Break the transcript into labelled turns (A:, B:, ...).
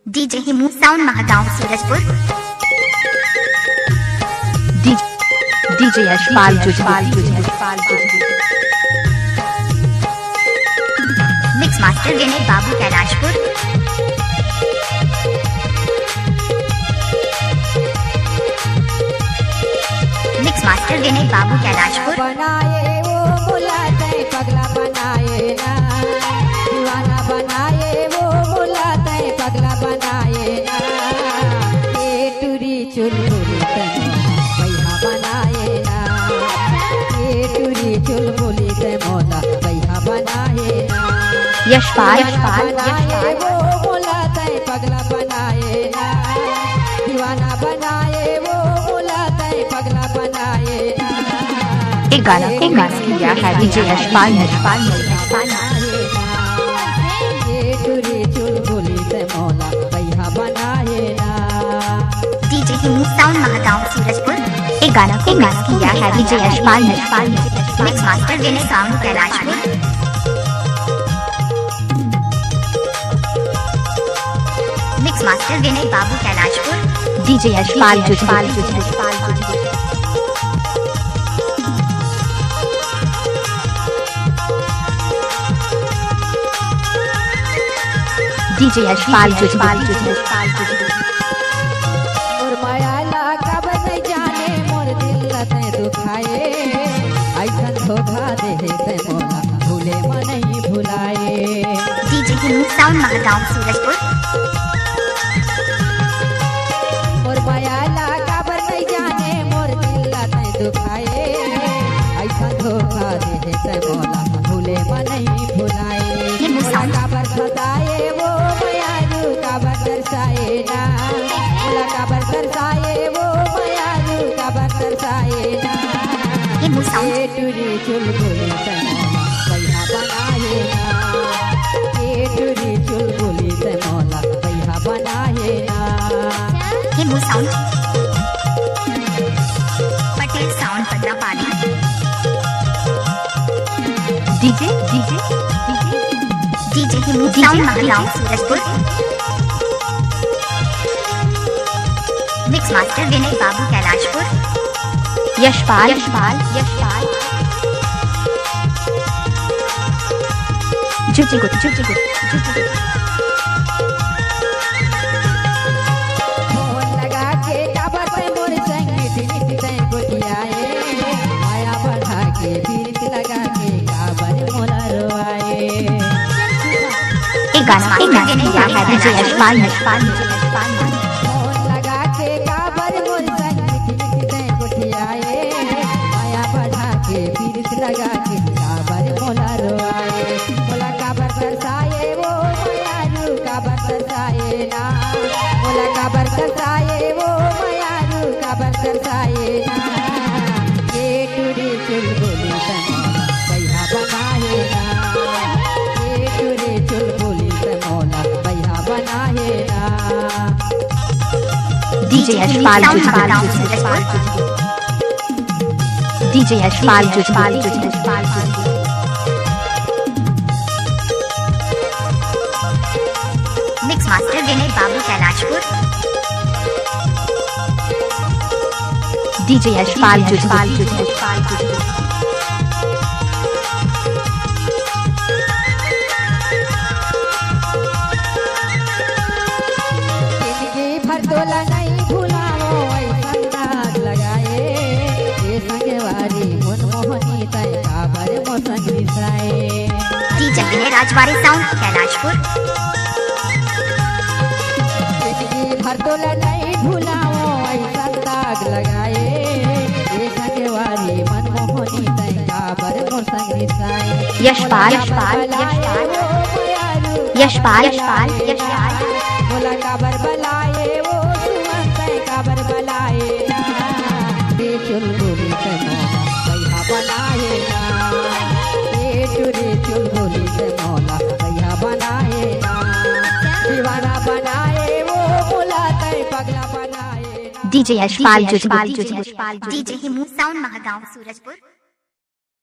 A: DJ Himu sound Mahagaon Surajpur.
B: DJ Yashpal
A: mix master Vinay Babu Kailashpur. Mix master Vinay Babu Kailashpur.
C: बनाए वो बुलाते पगला बनाए ना, दीवाना बनाए वो बुलाते पगला बनाए ना, ये टूरी चुलबुली ते पैहा बनाए ना, ये टूरी चुलबुली ते मोला पैहा बनाए ना।
B: यशपाल
C: बनाए वो बुलाते पगला बनाए ना, दीवाना बनाए वो बुलाते पगला बनाए ना।
B: एक गाना किया है डीजे यशपाल
C: ये टूरी चुलबुली ते मोला पैहा बनाए ना।
A: DJ Himu sound Mahagaon Surajpur.
B: एक गाना किया है DJ Yashpal
A: mix master Vinay Babu Kailashpur. Mix master Vinay Babu Kailashpur.
B: DJ Yashpal DJ Yashpal
C: मोर माया लागा बन जाने मोर दिल लते दुखाए, ऐसन धोखा दे ते मोला भूले मनई भुलाए।
A: DJ Himu sound Mahagaon Surajpur.
C: मोर माया लागा बन जाने मोर दिल लते दुखाए, ऐसन धोखा दे ते मोला भूले मनई भुलाए। मोला काबर सताए वो मयारू काबर दर्शाए ना, मोला काबर दर्शाए वो मयारू काबर दर्शाए ना।
A: हिमू साउंड
C: ये टूरी चुलबुली ते मोला पैहा बनाए ना, ये टूरी चुलबुली ते मोला पैहा बनाए ना।
A: Himu sound Patel sound Patrapali.
B: DJ
A: DJ Himu sound Mahagaon Surajpur. Mix master Vinay Babu Kailashpur.
B: Yashpal जुटी
C: फोन लगा के काबर पे मोर संग नीति ते गोटियाए, माया बढ़ा के बीत लगा के काबर मोला रोआए।
B: एक गाना किया है डीजे यशपाल
C: फोन लगा के काबर मोर संग नीति ते गोटियाए, माया बढ़ा के बीत लगा के काबर मोला रोआए। मोला काबर दर्शाए वो मयारू काबर दर्शाए ना, मोला काबर दर्शाए वो मयारू काबर दर्शाए ना। ये टूरी चुलबुली ते मोला पैहा बनाए ना, ये टूरी चुलबुली ते मोला पैहा बनाए ना।
B: DJ Yashpal
A: mix master Vinay Babu Kailashpur.
B: DJ Yashpal
C: जिंदगी भर तोला नहीं भुलाओ ऐसन दाग लगाए, ये संगवारी मनमोहनी तय काबर मोसन बिसराए।
A: डीजे विनय राजवाड़ी साउंड कैलाशपुर।
C: जिंदगी भर तोला नहीं भुलाओ ऐसन दाग लगाए, ये संगवारी मनमोहनी तय काबर मोसन बिसराए।
B: यशपाल
C: बोला काबर बलाए वो सुमन तय काबर बलाए ना, ये चुलबुली ते मोला पैहा बनाए ना, ये टूरी चुलबुली ते मोला पैहा बनाए ना, दीवाना बनाए वो मोला तय पगला बनाए ना।
B: DJ Yashpal
A: DJ Himu sound Mahagaon Surajpur.